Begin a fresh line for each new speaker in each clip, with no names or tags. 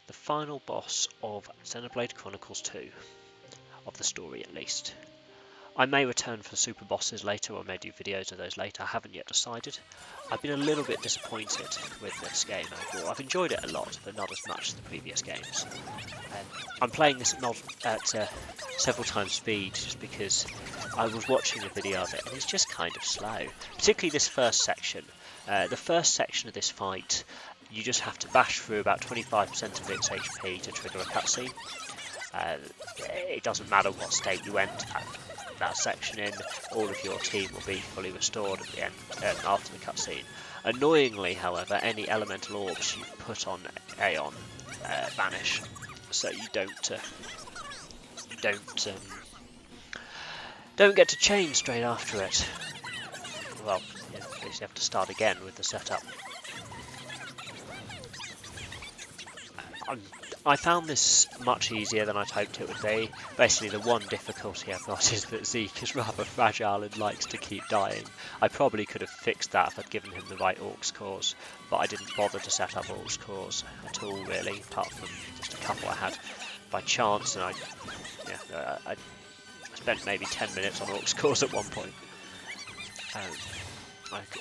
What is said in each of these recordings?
the final boss of Xenoblade Chronicles 2, of the story at least. I may return for super bosses later, or may do videos of those later. I haven't yet decided. I've been a little bit disappointed with this game overall. I've enjoyed it a lot, but not as much as the previous games. I'm playing this at several times speed just because I was watching a video of it and it's just kind of slow. Particularly this first section. The first section of this fight, you just have to bash through about 25% of its HP to trigger a cutscene. It doesn't matter what state you enter that section in, all of your team will be fully restored at the end after the cutscene. Annoyingly, however, any elemental orbs you put on Aeon vanish, so you don't get to chain straight after it. Well, you basically have to start again with the setup. I found this much easier than I'd hoped it would be. Basically, the one difficulty I've got is that Zeke is rather fragile and likes to keep dying. I probably could have fixed that if I'd given him the right Orcs cores, but I didn't bother to set up Orcs cores at all, really, apart from just a couple I had by chance, and I spent maybe 10 minutes on Orcs cores at one point.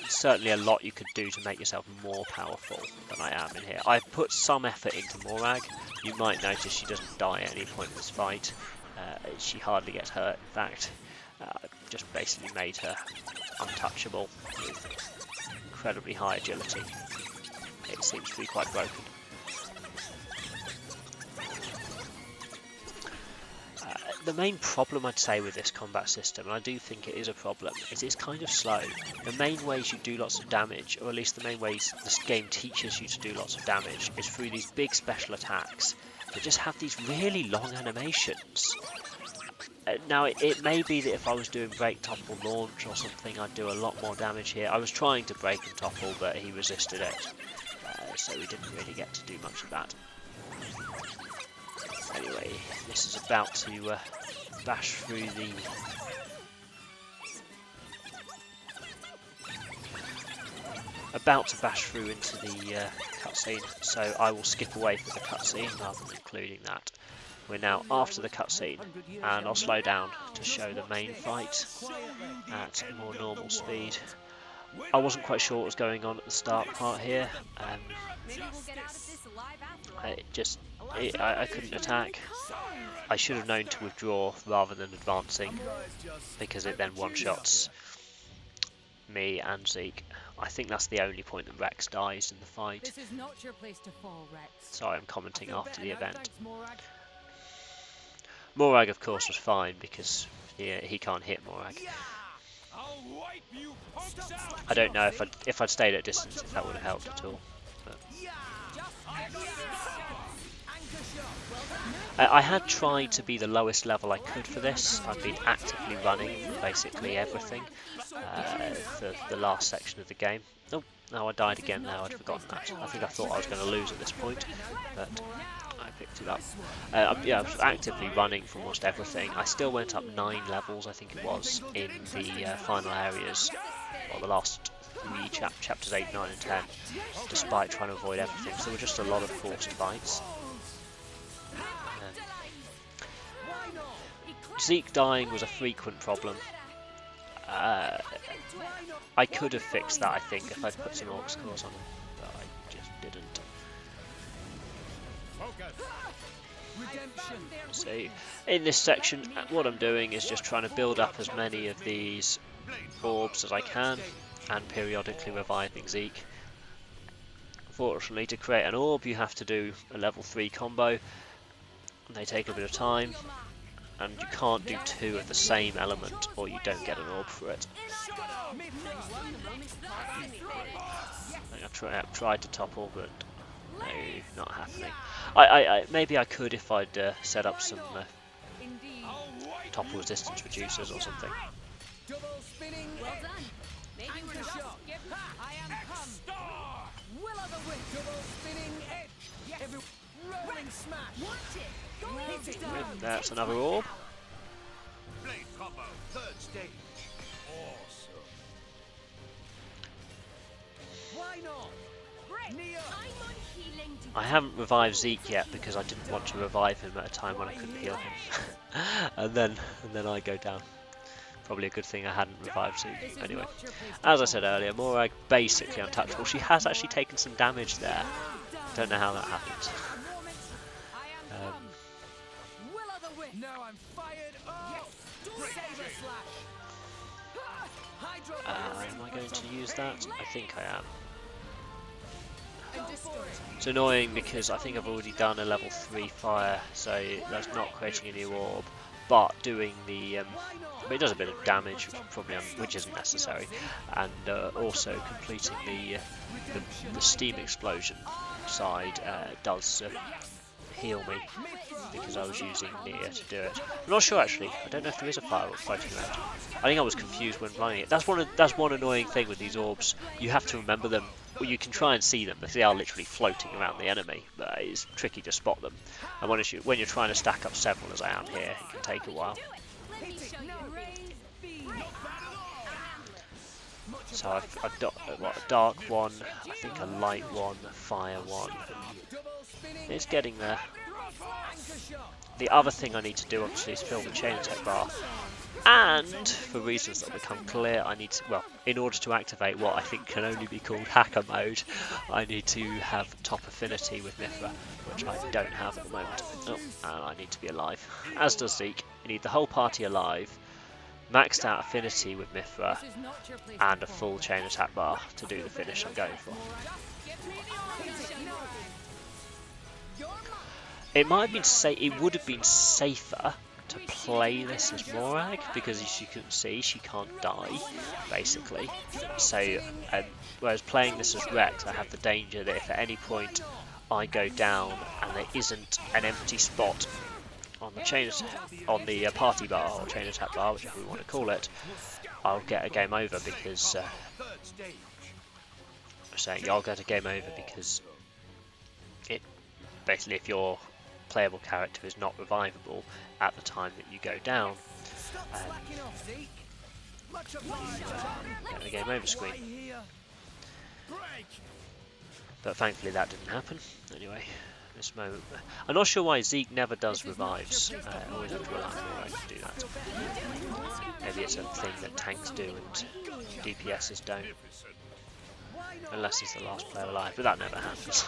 Certainly a lot you could do to make yourself more powerful than I am in here. I've put some effort into Morag. You might notice she doesn't die at any point in this fight. She hardly gets hurt, in fact. I've just basically made her untouchable with incredibly high agility. It seems to be quite broken. The main problem I'd say with this combat system, and I do think it is a problem, is it's kind of slow. The main ways you do lots of damage, or at least the main ways this game teaches you to do lots of damage, is through these big special attacks that just have these really long animations. Now, it may be that if I was doing break, topple, launch or something, I'd do a lot more damage here. I was trying to break and topple, but he resisted it, so we didn't really get to do much of that. Anyway, this is about to bash through the into the cutscene, so I will skip away from the cutscene rather than including that. We're now after the cutscene, and I'll slow down to show the main fight at more normal speed. I wasn't quite sure what was going on at the start part here. I couldn't attack. I should have known to withdraw rather than advancing, because it then one-shots me and Zeke. I think that's the only point that Rex dies in the fight.
This is not your place to fall, Rex.
Sorry, I'm commenting after the event. Morag, of course, was fine because he can't hit Morag. I don't know if I'd stayed at distance if that would have helped at all. But I had tried to be the lowest level I could for this. I've been actively running basically everything for the last section of the game. Oh, no, I died again now, I'd forgotten that. I think I thought I was going to lose at this point, but I picked it up. Yeah, I was actively running for almost everything. I still went up 9 levels, I think it was, in the final areas, or the last 3 chapters 8, 9 and 10, despite trying to avoid everything. So there were just a lot of forced fights. Zeke dying was a frequent problem. I could have fixed that, I think, if I'd put some Orcs cores on him, but I just didn't. So, in this section, what I'm doing is just trying to build up as many of these orbs as I can, and periodically reviving Zeke. Fortunately, to create an orb, you have to do a level 3 combo, and they take a bit of time. And you can't do 2 of the same element, or you don't get an orb for it. I've tried to topple, but no, not happening. Maybe I could if I'd set up some topple resistance reducers or something. That's another orb.
Blade combo, 3rd stage. Awesome.
Why not?
I haven't revived Zeke yet because I didn't want to revive him at a time when I couldn't heal him. and then I go down. Probably a good thing I hadn't revived Zeke. Anyway, as I said earlier, Morag basically untouchable. She has actually taken some damage there. Don't know how that happened. Am I going to use that? I think I am. It's annoying because I think I've already done a level 3 fire, so that's not creating a new orb, but doing the but it does a bit of damage, which isn't necessary, and also completing the steam explosion side does heal me because I was using Nia to do it. I'm not sure actually. I don't know if there is a firework floating around. I think I was confused when playing it. That's one annoying thing with these orbs. You have to remember them. Well, you can try and see them, but they are literally floating around the enemy. But it's tricky to spot them. And when you're trying to stack up several, as I am here, it can take a while. So I've got a dark one, I think a light one, a fire one. It's getting there. The other thing I need to do obviously is fill the chain attack bar. And for reasons that become clear, I need to, well, in order to activate what I think can only be called hacker mode, I need to have top affinity with Mithra, which I don't have at the moment. Oh, and I need to be alive. As does Zeke. You need the whole party alive, maxed out affinity with Mithra, and a full chain attack bar to do the finish I'm going for. It might have been it would have been safer to play this as Morag, because as you can see, she can't die, basically. So, whereas playing this as Rex, I have the danger that if at any point I go down and there isn't an empty spot on the party bar or chain attack bar, whichever we want to call it, I'll get a game over because I'll get a game over because it basically, if your playable character is not revivable at the time that you go down, get a game over screen. But thankfully that didn't happen. Anyway, this moment, I'm not sure why Zeke never does revives. I always have to rely on Morag to do that. Maybe it's a thing that tanks do and DPSs don't. Unless he's the last player alive, but that never happens.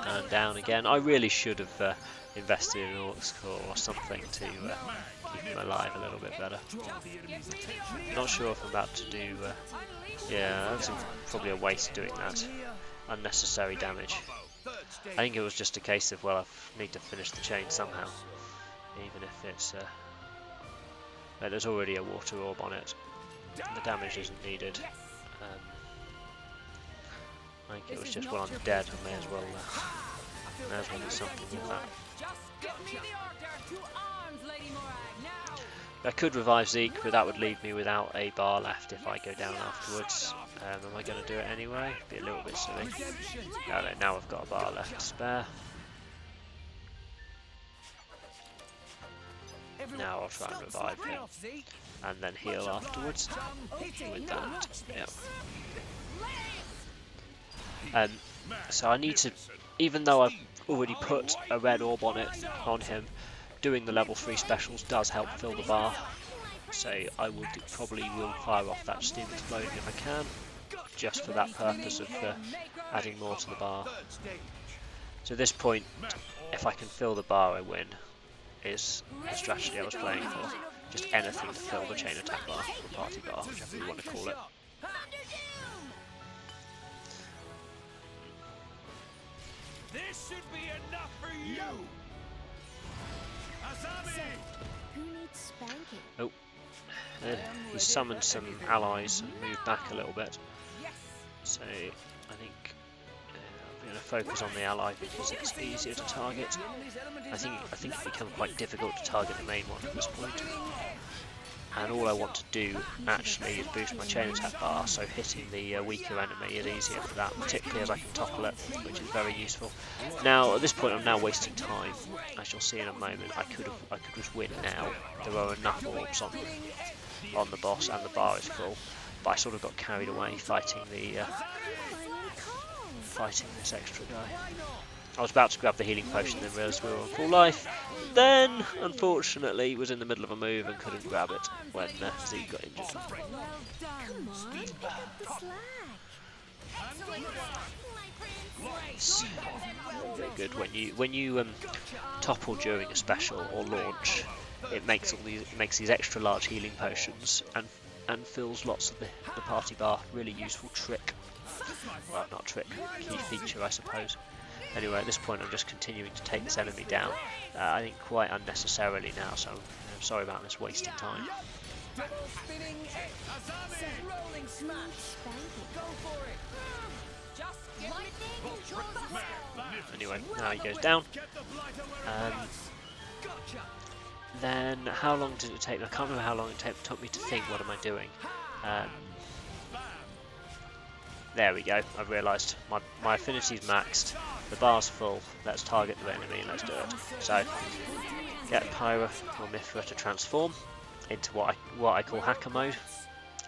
And down again. I really should have invested in Orc's Core or something to keep him alive a little bit better. Not sure if I'm about to do... yeah, that's probably a waste doing that. Unnecessary damage. I think it was just a case of, well, I need to finish the chain somehow. Even if it's... there's already a water orb on it. The damage isn't needed. I think it was just, well, I'm dead, I may as well do something with that. I could revive Zeke, but that would leave me without a bar left if I go down afterwards. Am I going to do it anyway? Be a little bit silly. No, now I've got a bar left to spare. Now I'll try and revive him, and then heal afterwards with that. Yep. So I need to, even though I've already put a red orb on him, doing the level 3 specials does help fill the bar. So I probably will fire off that steam explosion if I can, just for that purpose of adding more to the bar. So at this point, if I can fill the bar, I win. Is the strategy I was playing for. Just anything to fill the chain attack bar, or party bar, whichever you want to call it.
This should be enough for you.
Who needs spanking?
Oh, he summoned some allies and moved back a little bit. So I think I'm going to focus on the ally because it's easier to target. I think it becomes quite difficult to target the main one at this point. And all I want to do actually is boost my chain attack bar, so hitting the weaker enemy is easier for that, particularly as I can topple it, which is very useful. Now at this point I'm now wasting time, as you'll see in a moment. I could just win now. There are enough orbs on them. on the boss and the bar is full, but I sort of got carried away fighting this extra guy. I was about to grab the healing potion, then realised we were on full life. Then, unfortunately, was in the middle of a move and couldn't grab it when Z got injured.
Come on, pick up the slack.
Very good. When you topple during a special or launch, it makes these extra large healing potions and fills lots of the party bar. Really useful trick. Well, not trick, key feature, I suppose. Anyway, at this point I'm just continuing to take this enemy down, I think quite unnecessarily now, so I'm sorry about this wasting time. Anyway, now he goes down. Then, how long did it take me? I can't remember how long it took me to think, what am I doing? There we go, I've realised my affinity's maxed, the bar's full, let's target the enemy and let's do it. So, get Pyra or Mithra to transform into what I call hacker mode,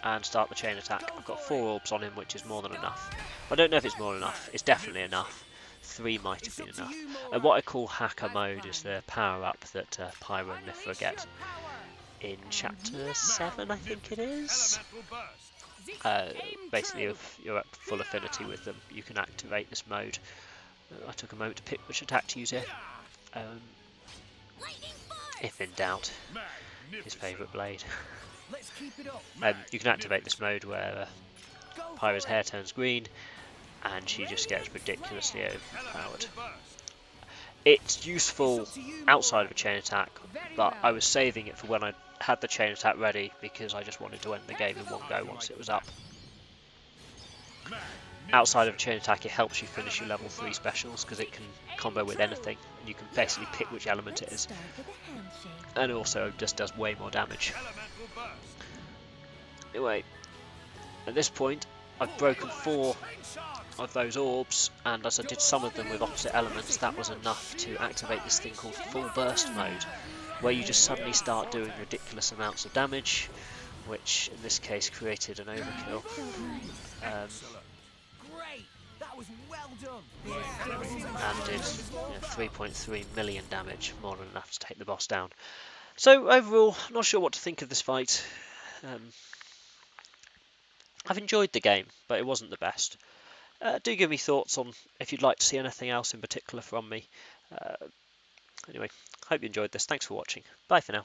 and start the chain attack. I've got 4 orbs on him, which is more than enough. I don't know if it's more than enough, it's definitely enough. 3 might have been enough. And what I call hacker mode is the power up that Pyra and Mithra get in chapter 7, I think it is. Basically, if you're at full affinity with them, you can activate this mode. I took a moment to pick which attack to use here. If in doubt, his favourite blade. You can activate this mode where Pyra's hair turns green, and she just gets ridiculously overpowered. It's useful outside of a chain attack, but I was saving it for when I had the chain attack ready because I just wanted to end the game in one go once it was up. Outside of a chain attack, it helps you finish your level 3 specials because it can combo with anything, and you can basically pick which element it is. And also just does way more damage. Anyway, at this point, I've broken 4 of those orbs, and as I did some of them with opposite elements, that was enough to activate this thing called full burst mode, where you just suddenly start doing ridiculous amounts of damage, which in this case created an overkill. And did 3.3 million damage, more than enough to take the boss down. So overall, not sure what to think of this fight. I've enjoyed the game, but it wasn't the best. Do give me thoughts on if you'd like to see anything else in particular from me. Anyway, hope you enjoyed this. Thanks for watching. Bye for now.